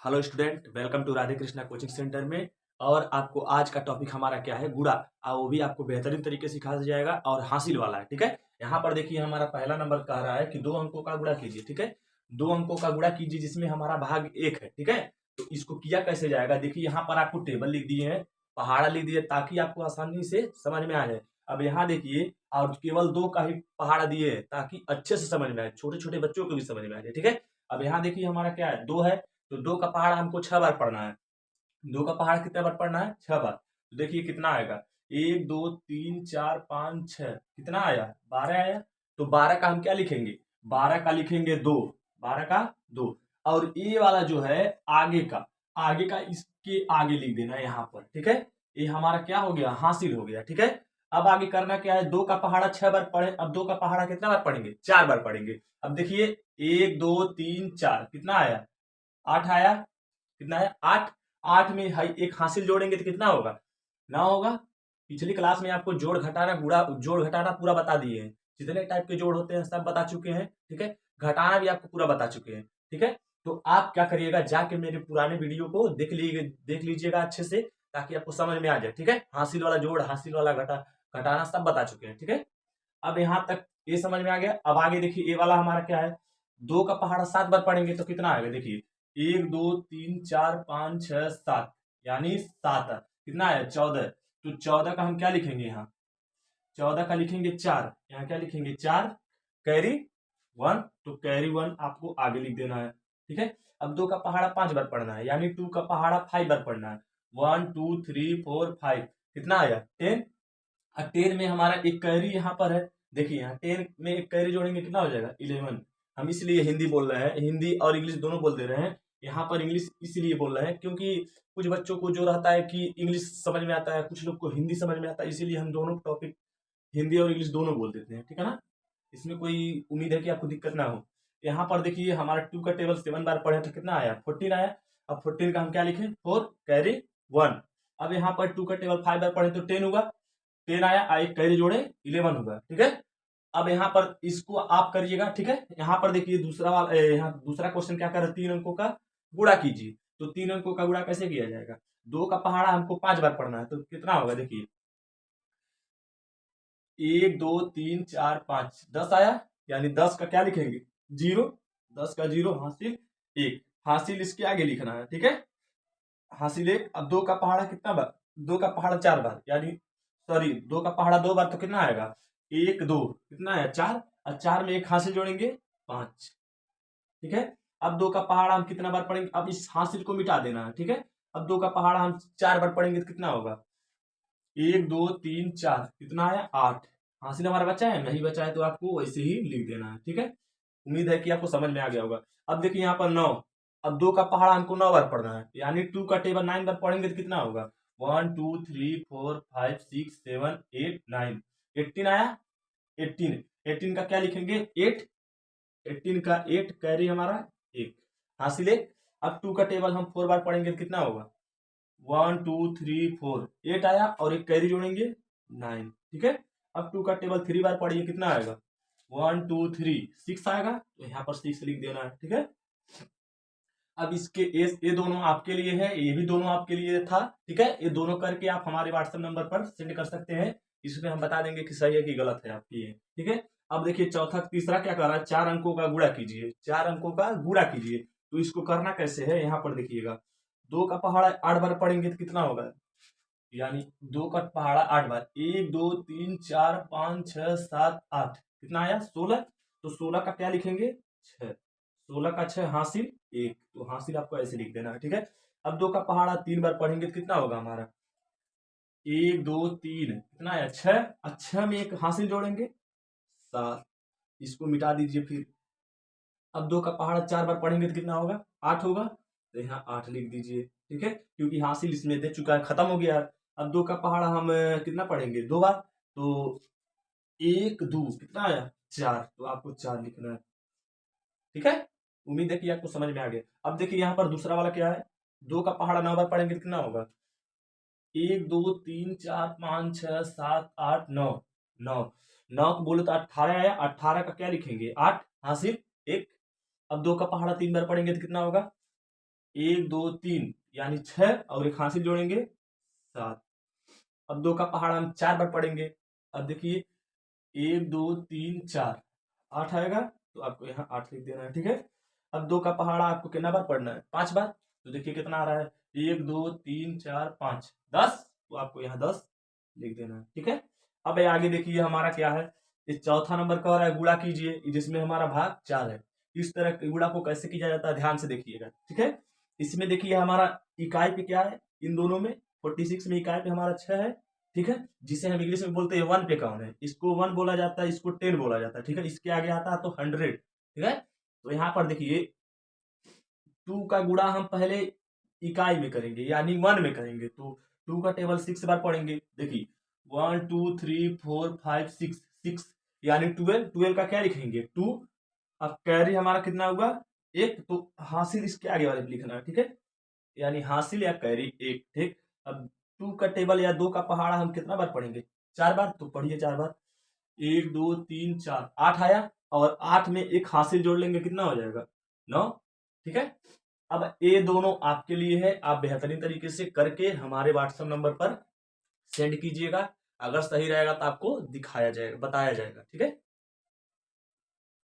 Hello student, welcome to Radhe Krishna coaching centre में। और आपको आज का टॉपिक हमारा क्या है? गुणा। वो भी आपको बेहतरीन तरीके से सिखाया जाएगा और हासिल वाला है। ठीक है, यहाँ पर देखिए हमारा पहला नंबर कह रहा है कि दो अंकों का गुणा कीजिए। ठीक है, दो अंकों का गुणा कीजिए जिसमें हमारा भाग एक है। ठीक है, तो इसको किया कैसे जाएगा? देखिए यहाँ पर आपको टेबल लिख दिए हैं, पहाड़ा लिख दिए ताकि आपको आसानी से समझ में आ जाए। अब यहाँ देखिए, और केवल दो का ही पहाड़ा दिए हैं ताकि अच्छे से समझ में आए, छोटे छोटे बच्चों को भी समझ में आ जाए। ठीक है, अब यहाँ देखिए हमारा क्या है, दो है, तो दो का पहाड़ा हमको 6 बार पढ़ना है। दो का पहाड़ा कितने बार पढ़ना है? 6 बार। तो देखिए कितना आएगा, 1 2 3 4 5 6, कितना आया? 12 आया। तो 12 का हम क्या लिखेंगे? 12 का लिखेंगे दो, 12 का दो। और ये वाला जो है आगे का, आगे का इसके आगे लिख देना है यहाँ पर। ठीक है, ये हमारा क्या हो गया? हासिल हो गया। ठीक है, अब आगे करना क्या है? दो का पहाड़ा 6 बार पढ़े, अब दो का पहाड़ा कितना बार पढ़ेंगे? 4 बार पढ़ेंगे। अब देखिए 1 2 3 4, कितना आया? 8 आया। कितना है? 8। 8 में एक हासिल जोड़ेंगे तो कितना होगा? 9 होगा। पिछली क्लास में आपको जोड़ घटाना गुणा, जोड़ घटाना पूरा बता दिए हैं, जितने टाइप के जोड़ होते हैं सब बता चुके हैं। ठीक है, घटाना भी आपको पूरा बता चुके हैं। ठीक है, तो आप क्या करिएगा, जाके मेरे पुराने वीडियो को देख लीजिएगा अच्छे से, ताकि आपको समझ में आ जाए। ठीक है, हासिल वाला जोड़, हासिल वाला घटाना सब बता चुके हैं। ठीक है, अब यहाँ तक ये समझ में आ गया। अब आगे देखिए, ये वाला हमारा क्या है? दो का पहाड़ा 7 बार पढ़ेंगे तो कितना आएगा? देखिए 1 2 3 4 5 6 7, यानी 7। कितना है? 14। तो 14 का हम क्या लिखेंगे यहाँ? 14 का लिखेंगे 4, यहाँ क्या लिखेंगे? 4 कैरी 1। तो कैरी 1 आपको आगे लिख देना है। ठीक है, अब दो का पहाड़ा 5 बार पढ़ना है, यानी 2 का पहाड़ा 5 बार पढ़ना है। 1 2 3 4 5, कितना आया? 10। और 10 में हमारा एक कैरी यहाँ पर है। देखिए यहाँ 10 में एक कैरी जोड़ेंगे, कितना हो जाएगा? 11। हम इसलिए हिंदी बोल रहे हैं, हिंदी और इंग्लिश दोनों बोल दे रहे हैं। यहाँ पर इंग्लिश इसलिए बोल रहे हैं क्योंकि कुछ बच्चों को जो रहता है कि इंग्लिश समझ में आता है, कुछ लोग को हिंदी समझ में आता है, इसीलिए हम दोनों टॉपिक, हिंदी और इंग्लिश दोनों बोल देते हैं। ठीक है ना, इसमें कोई उम्मीद है कि आपको दिक्कत ना हो। यहाँ पर देखिए हमारा 2 का टेबल 7 बार पढ़े तो कितना आया? 14 आया। अब 14 का हम क्या लिखें? 4 कैरी 1। अब यहाँ पर 2 का टेबल 5 बार पढ़े तो 10 होगा। 10 आया, एक कैरी जोड़े 11 होगा। ठीक है, अब यहाँ पर इसको आप करिएगा। ठीक है, यहाँ पर देखिए दूसरा वाला, यहाँ दूसरा क्वेश्चन क्या कर रहा है? 3 अंकों का गुणा कीजिए। तो 3 अंकों का गुणा कैसे किया जाएगा? दो का पहाड़ा हमको 5 बार पढ़ना है, तो कितना होगा? देखिए 1 2 3 4 5, 10 आया, यानी 10 का क्या लिखेंगे? 0। 10 का 0 हासिल 1, हासिल इसके आगे लिखना है। ठीक है, हासिल 1। अब दो का पहाड़ा कितना बार? दो का पहाड़ा 4 बार, यानी सॉरी, दो का पहाड़ा 2 बार, तो कितना आएगा? 1 2, कितना है? 4। और 4 में एक हासिल जोड़ेंगे, 5। ठीक है, अब दो का पहाड़ा हम कितना बार पढ़ेंगे? अब इस हासिल को मिटा देना है। ठीक है, अब दो का पहाड़ा हम 4 बार पढ़ेंगे तो कितना होगा? 1 2 3 4, कितना आया? 8। हासिल हमारा बचा है? नहीं बचा है, तो आपको वैसे ही लिख देना है। ठीक है, उम्मीद है कि आपको समझ में आ गया होगा। अब देखिए यहाँ पर 9। अब दो का पहाड़ा हमको 9 बार पढ़ना है, यानी 2 का टेबल 9 बार पढ़ेंगे तो कितना होगा? 1 2 3 4 5 6 7 8 9, 18 आया। 18, 18 का क्या लिखेंगे? 8। 18 का 8 कैरी हमारा 1, हासिल 1। अब 2 का टेबल हम 4 बार पढ़ेंगे तो कितना होगा? 1 2 3 4, 8 आया, और एक कैरी जोड़ेंगे 9। ठीक है, अब 2 का टेबल 3 बार पढ़िए, कितना आएगा? 1 2 3 6 आएगा, तो यहाँ पर 6 लिख देना है। ठीक है, अब इसके ये दोनों आपके लिए है, ये भी दोनों आपके लिए था। ठीक है, ये दोनों करके आप हमारे व्हाट्सएप नंबर पर सेंड कर सकते हैं। इसमें हम बता देंगे कि सही है कि गलत है आपकी ये। ठीक है, अब देखिए चौथा तीसरा क्या कर रहा है? 4 अंकों का गुणा कीजिए। 4 अंकों का गुणा कीजिए, तो इसको करना कैसे है? यहाँ पर देखिएगा, दो का पहाड़ा 8 बार पढ़ेंगे तो कितना होगा? यानी दो का पहाड़ा 8 बार, 1 2 3 4 5 6 7 8, कितना आया? 16। तो 16 का क्या लिखेंगे? 6। 16 का 6 हासिल 1, तो हासिल आपको ऐसे लिख देना है। ठीक है, अब दो का पहाड़ा 3 बार पढ़ेंगे तो कितना होगा हमारा? 1 2 3, कितना आया? 6। और 6 में एक हासिल जोड़ेंगे, 7। इसको मिटा दीजिए फिर। अब दो का पहाड़ा 4 बार पढ़ेंगे तो कितना होगा? 8 होगा, तो यहाँ 8 लिख दीजिए। ठीक है, क्योंकि हासिल इसमें दे चुका है, खत्म हो गया है। अब दो का पहाड़ा हम कितना पढ़ेंगे? 2 बार, तो 1 2, कितना आया? 4, तो आपको 4 लिखना है। ठीक है, उम्मीद है कि आपको समझ में आ गया। अब देखिए यहाँ पर दूसरा वाला क्या है? दो का पहाड़ा 9 बार पढ़ेंगे तो कितना होगा? 1 2 3 4 5 6 7 8 9, 9। 9 को बोले तो 18 आया, 18 का क्या लिखेंगे? 8 हासिल 1। अब दो का पहाड़ा 3 बार पढ़ेंगे तो कितना होगा? 1 2 3 यानी 6 और एक हासिल जोड़ेंगे 7। अब 2 का पहाड़ा हम 4 बार पढ़ेंगे। अब देखिए 1 2 3 4 8 आएगा, तो आपको यहाँ 8 लिख देना है, ठीक है। अब 2 का पहाड़ा आपको कितना बार पढ़ना है? 5 बार। तो देखिए कितना आ रहा है, 1 2 3 4 5 10, तो आपको यहाँ 10 लिख देना है, ठीक है। अब ये आगे देखिए हमारा क्या है, इस चौथा नंबर का हो रहा है गुणा कीजिए, जिसमें हमारा भाग 4 है। इस तरह के गुणा को कैसे किया जाता है ध्यान से देखिएगा, ठीक है। इसमें देखिए हमारा इकाई पे क्या है, इन दोनों में 46 में इकाई पे हमारा 6 है, ठीक है, जिसे हम इंग्लिश में बोलते हैं 1 पे काउंट है। इसको 1 बोला जाता है, इसको 10 बोला जाता है, ठीक है। इसके आगे आता है तो 100, ठीक है। तो यहाँ पर देखिए 2 का गुणा हम पहले इकाई में करेंगे यानी 1 में करेंगे, तो 2 का टेबल 6 बार पढ़ेंगे। देखिए 1 2 3 4 5 6 6 यानी 12। 12 का क्या लिखेंगे 2। अब कैरी हमारा कितना हुआ 1, तो हासिल इसके आगे वाले पे लिखना है, ठीक है, यानी हासिल या कैरी 1, ठीक। अब 2 का टेबल या 2 का पहाड़ा हम कितना बार पढ़ेंगे 4 बार, तो पढ़िए 4 बार। 1 2 3 4 8 आया, और 8 में एक हासिल जोड़ लेंगे, कितना हो जाएगा 9, ठीक है। अब ये दोनों आपके लिए है, आप बेहतरीन तरीके से करके हमारे व्हाट्सएप नंबर पर सेंड कीजिएगा। अगर सही रहेगा तो आपको दिखाया जाएगा, बताया जाएगा, ठीक है।